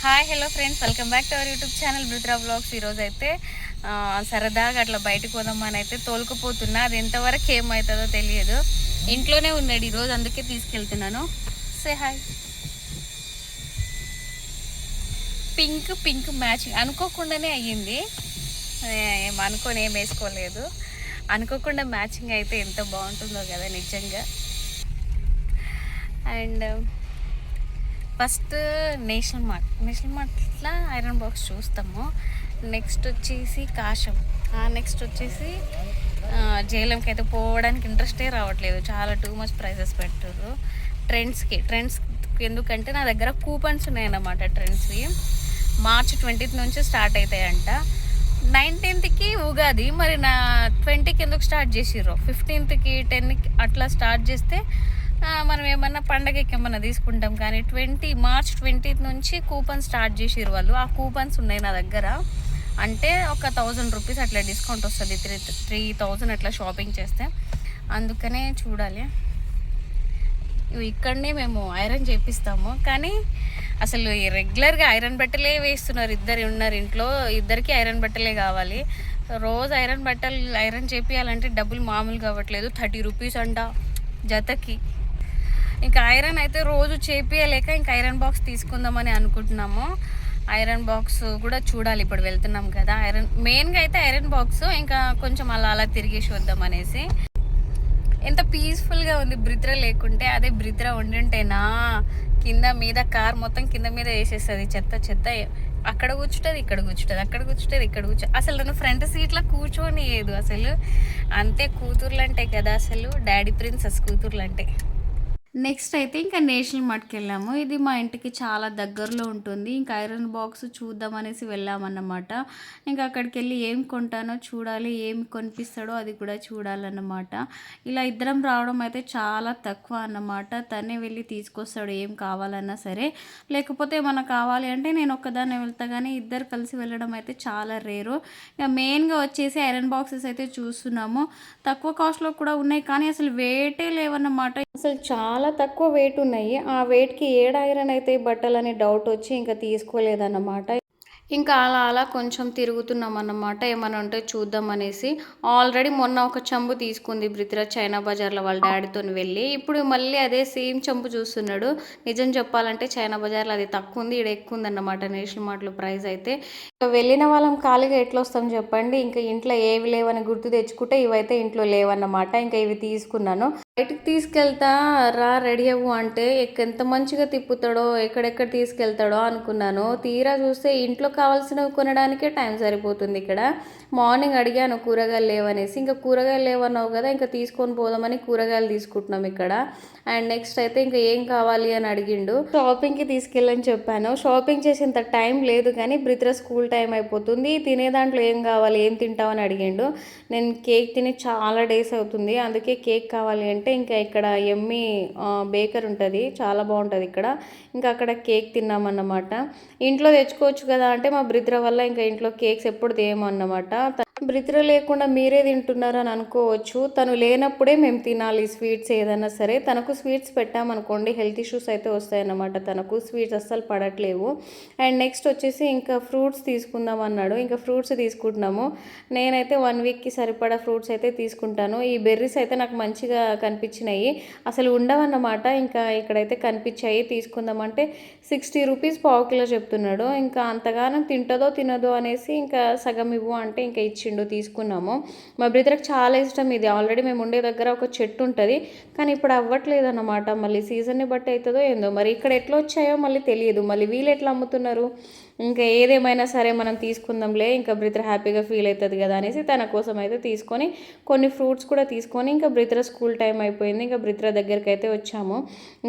Hi hello friends, welcome back to our YouTube channel బృత్రా vlogs. ఈరోజు అయితే సరదాగా అట్లా బయటకు పోదామని అయితే తోలుకుపోతున్నా. అది ఎంతవరకు ఏమవుతుందో తెలియదు. ఇంట్లోనే ఉన్నాడు ఈరోజు, అందుకే తీసుకెళ్తున్నాను. Say hi. Pink pink matching అనుకోకుండానే అయ్యింది. అనుకొని ఏం వేసుకోలేదు. అనుకోకుండా మ్యాచింగ్ అయితే ఎంత బాగుంటుందో కదా నిజంగా. అండ్ ఫస్ట్ నేషనల్ మార్ట్లో ఐరన్ బాక్స్ చూస్తాము. నెక్స్ట్ వచ్చేసి కాశం, నెక్స్ట్ వచ్చేసి జైలంకి అయితే పోవడానికి ఇంట్రెస్టే రావట్లేదు. చాలా టూ మచ్ ప్రైజెస్ పెట్టారు. ట్రెండ్స్కి ఎందుకంటే నా దగ్గర కూపన్స్ ఉన్నాయన్నమాట. ట్రెండ్స్వి మార్చ్ 20th నుంచి స్టార్ట్ అవుతాయంట. 19th ఉగాది, మరి నా 20కి ఎందుకు స్టార్ట్ చేసిర్రు? 15కి 10కి అట్లా స్టార్ట్ చేస్తే మనం ఏమన్నా పండగకి ఏమన్నా తీసుకుంటాం. కానీ మార్చ్ 20th నుంచి కూపన్ స్టార్ట్ చేసిరు వాళ్ళు. ఆ కూపన్స్ ఉన్నాయి నా దగ్గర. అంటే ఒక 1000 రూపీస్ అట్లా డిస్కౌంట్ వస్తుంది, 3000 అట్లా షాపింగ్ చేస్తే. అందుకనే చూడాలి. ఇక్కడనే మేము ఐరన్ చేపిస్తాము, కానీ అసలు రెగ్యులర్గా ఐరన్ బట్టలే వేస్తున్నారు. ఇద్దరు ఉన్నారు ఇంట్లో, ఇద్దరికి ఐరన్ బట్టలే కావాలి. రోజు ఐరన్ చేపియాలంటే డబ్బులు మామూలు కావట్లేదు. 30 రూపీస్ అంట జతకి. ఇంకా ఐరన్ అయితే రోజు చేపియలేక ఇంకా ఐరన్ బాక్స్ తీసుకుందామని అనుకుంటున్నాము. ఐరన్ బాక్స్ కూడా చూడాలి, ఇప్పుడు వెళ్తున్నాం కదా. మెయిన్గా అయితే ఐరన్ బాక్స్, ఇంకా కొంచెం అలా తిరిగేసి వద్దాం అనేసి. ఎంత పీస్ఫుల్గా ఉంది బ్రిత్రా లేకుంటే. అదే బ్రిత్రా ఉండుంటేనా కింద మీద కార్ మొత్తం కింద మీద వేసేస్తుంది, చెత్త. అక్కడ కూర్చుంటుంది, ఇక్కడ కూర్చుంటుంది, అక్కడ కూర్చుంటుంది, ఇక్కడ అసలు నన్ను ఫ్రంట్ సీట్లో కూర్చోనియదు అసలు. అంతే, కూతుర్లు అంటే కదా అసలు, డాడీ ప్రిన్సెస్ కూతుర్లు అంటే. నెక్స్ట్ అయితే ఇంకా నేషనల్ మార్ట్కి వెళ్ళాము. ఇది మా ఇంటికి చాలా దగ్గరలో ఉంటుంది. ఇంకా ఐరన్ బాక్స్ చూద్దామనేసి వెళ్ళామన్నమాట. ఇంకా అక్కడికి వెళ్ళి ఏం కొంటానో చూడాలి, ఏం కొనిపిస్తాడో అది కూడా చూడాలన్నమాట. ఇలా ఇద్దరం రావడం అయితే చాలా తక్కువ అన్నమాట. తనే వెళ్ళి తీసుకొస్తాడు ఏం కావాలన్నా సరే. లేకపోతే ఏమన్నా కావాలి అంటే నేను ఒక్కదాన్నే వెళ్తా, కానీ ఇద్దరు కలిసి వెళ్ళడం అయితే చాలా రేరు. ఇక మెయిన్గా వచ్చేసి ఐరన్ బాక్సెస్ అయితే చూస్తున్నాము. తక్కువ కాస్ట్లో కూడా ఉన్నాయి, కానీ అసలు వెయిటే లేవన్నమాట. అసలు చాలా తక్కువ వెయిట్ ఉన్నాయి. ఆ వెయిట్కి ఏడ ఐరన్ అయితే బట్టలు అని డౌట్ వచ్చి ఇంకా తీసుకోలేదన్నమాట. ఇంకా అలా కొంచెం తిరుగుతున్నాం అన్నమాట, ఏమైనా ఉంటే చూద్దాం అనేసి. ఆల్రెడీ మొన్న ఒక చెంబు తీసుకుంది బ్రిత్రా చైనా బజార్లో వాళ్ళ డాడీతో వెళ్ళి. ఇప్పుడు మళ్ళీ అదే సేమ్ చెంబు చూస్తున్నాడు. నిజం చెప్పాలంటే చైనా బజార్లో అది తక్కువ ఉంది, ఇక్కడ ఎక్కువ ఉంది అన్నమాట నేషనల్ మార్ట్లో ప్రైస్ అయితే. వెళ్ళిన వాళ్ళం ఖాళీగా ఎట్లా వస్తాం చెప్పండి. ఇంకా ఇంట్లో ఏవి లేవని గుర్తు తెచ్చుకుంటే ఇవైతే ఇంట్లో లేవన్నమాట. ఇంకా ఇవి తీసుకున్నాను. బయటకు తీసుకెళ్తా రా రెడీ అవ్వు అంటే ఎంత మంచిగా తిప్పుతాడో, ఎక్కడెక్కడ తీసుకెళ్తాడో అనుకున్నాను. తీరా చూస్తే ఇంట్లో కావాల్సినవి కొనడానికే టైం సరిపోతుంది. ఇక్కడ మార్నింగ్ అడిగాను కూరగాయలు లేవనేసి. ఇంకా కూరగాయలు లేవన్నావు కదా, ఇంకా తీసుకొని పోదామని కూరగాయలు తీసుకుంటున్నాం ఇక్కడ. అండ్ నెక్స్ట్ అయితే ఇంకా ఏం కావాలి అని అడిగిండు. షాపింగ్కి తీసుకెళ్ళని చెప్పాను. షాపింగ్ చేసేంత టైం లేదు, కానీ బ్రిత్రా స్కూల్ టైం అయిపోతుంది. తినే దాంట్లో ఏం కావాలి, ఏం తింటావు అని అడిగిండు. నేను కేక్ తిని చాలా డేస్ అవుతుంది, అందుకే కేక్ కావాలి అంటే ఇంకా ఇక్కడ ఎమ్మి బేకర్ ఉంటుంది, చాలా బాగుంటుంది ఇక్కడ. ఇంకా అక్కడ కేక్ తిన్నామన్నమాట. ఇంట్లో తెచ్చుకోవచ్చు కదా అంటే మా బ్రిత్రా వల్ల ఇంకా ఇంట్లో కేక్స్ ఎప్పుడు తేయమన్నమాట. బ్రిత్రా లేకుండా మీరే తింటున్నారని అనుకోవచ్చు. తను లేనప్పుడే మేము తినాలి స్వీట్స్ ఏదైనా సరే. తనకు స్వీట్స్ పెట్టామనుకోండి హెల్త్ ఇష్యూస్ అయితే వస్తాయన్నమాట. తనకు స్వీట్స్ అస్సలు పడట్లేవు. అండ్ నెక్స్ట్ వచ్చేసి ఇంకా ఫ్రూట్స్ తీసుకుందాం అన్నాడు. ఇంకా ఫ్రూట్స్ తీసుకుంటున్నాము. నేనైతే 1 వీక్కి సరిపడా ఫ్రూట్స్ అయితే తీసుకుంటాను. ఈ బెర్రీస్ అయితే నాకు మంచిగా కనిపించినాయి, అసలు ఉండవన్నమాట. ఇంకా ఇక్కడైతే కనిపించాయి, తీసుకుందామంటే 60 రూపీస్ పావు కిలో చెప్తున్నాడు. ఇంకా అంతగానం తింటుందో తినదో అనేసి ఇంకా సగం ఇవ్వు అంటే ఇంకా ఇచ్చిండు, తీసుకున్నాము. మా బ్రదర్కి చాలా ఇష్టం ఇది. ఆల్రెడీ మేము ఉండే దగ్గర ఒక చెట్టు ఉంటుంది, కానీ ఇప్పుడు అవ్వట్లేదు అన్నమాట. మళ్ళీ సీజన్ని బట్టి అవుతుందో ఏందో, మరి ఇక్కడ ఎట్లా వచ్చాయో మళ్ళీ తెలియదు. మళ్ళీ వీళ్ళు ఎట్లా అమ్ముతున్నారు. ఇంకా ఏదేమైనా సరే మనం తీసుకుందాంలే, ఇంకా బ్రిత్రా హ్యాపీగా ఫీల్ అవుతుంది కదా అనేసి తన కోసం అయితే తీసుకొని కొన్ని ఫ్రూట్స్ కూడా తీసుకొని ఇంకా బ్రిత్రా స్కూల్ టైం అయిపోయింది. ఇంకా బ్రిత్రా దగ్గరికి అయితే వచ్చాము.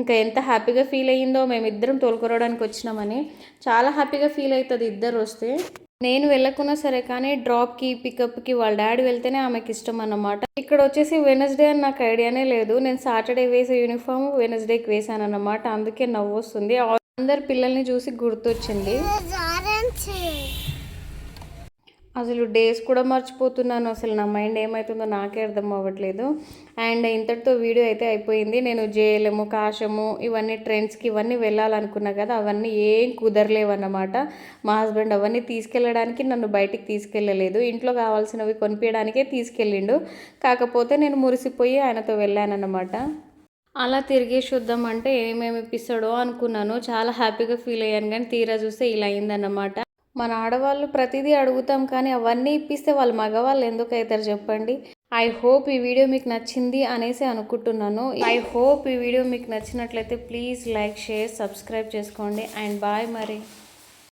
ఇంకా ఎంత హ్యాపీగా ఫీల్ అయ్యిందో, మేమిద్దరం తోలుకురావడానికి వచ్చినామని. చాలా హ్యాపీగా ఫీల్ అవుతుంది ఇద్దరు వస్తే. నేను వెళ్ళకున్నా సరే, కానీ డ్రాప్కి పికప్కి వాళ్ళ డాడీ వెళ్తేనే ఆమెకి ఇష్టం అన్నమాట. ఇక్కడ వచ్చేసి వెనస్డే అని నాకు ఐడియానే లేదు. నేను సాటర్డే వేసే యూనిఫామ్ వెనస్డేకి వేసాను అన్నమాట. అందుకే నవ్వు వస్తుంది. అందరు పిల్లల్ని చూసి గుర్తొచ్చింది. అసలు డేస్ కూడా మర్చిపోతున్నాను. అసలు నా మైండ్ ఏమవుతుందో నాకే అర్థం అవ్వట్లేదు. అండ్ ఇంతటితో వీడియో అయితే అయిపోయింది. నేను జేఎల్ఎం, కాశము ఇవన్నీ ట్రెండ్స్కి ఇవన్నీ వెళ్ళాలనుకున్నా కదా, అవన్నీ ఏం కుదరలేవన్నమాట. మా హస్బెండ్ అవన్నీ తీసుకెళ్ళడానికి నన్ను బయటికి తీసుకెళ్ళలేదు. ఇంట్లో కావాల్సినవి కొనిపించడానికే తీసుకెళ్ళిండు. కాకపోతే నేను మురిసిపోయి ఆయనతో వెళ్ళానన్నమాట. అలా తిరిగేసి వద్దాం అంటే ఏమేమి ఇప్పిస్తాడో అనుకున్నాను. చాలా హ్యాపీగా ఫీల్ అయ్యాను, కానీ తీరా చూస్తే ఇలా అయిందన్నమాట. మన ఆడవాళ్ళు ప్రతిదీ అడుగుతాం, కానీ అవన్నీ ఇప్పిస్తే వాళ్ళు మగవాళ్ళు ఎందుకు అవుతారు చెప్పండి. ఐ హోప్ ఈ వీడియో మీకు నచ్చింది అనేసి అనుకుంటున్నాను. ఐ హోప్ ఈ వీడియో మీకు నచ్చినట్లయితే ప్లీజ్ లైక్, షేర్, సబ్స్క్రైబ్ చేసుకోండి. అండ్ బాయ్ మరి.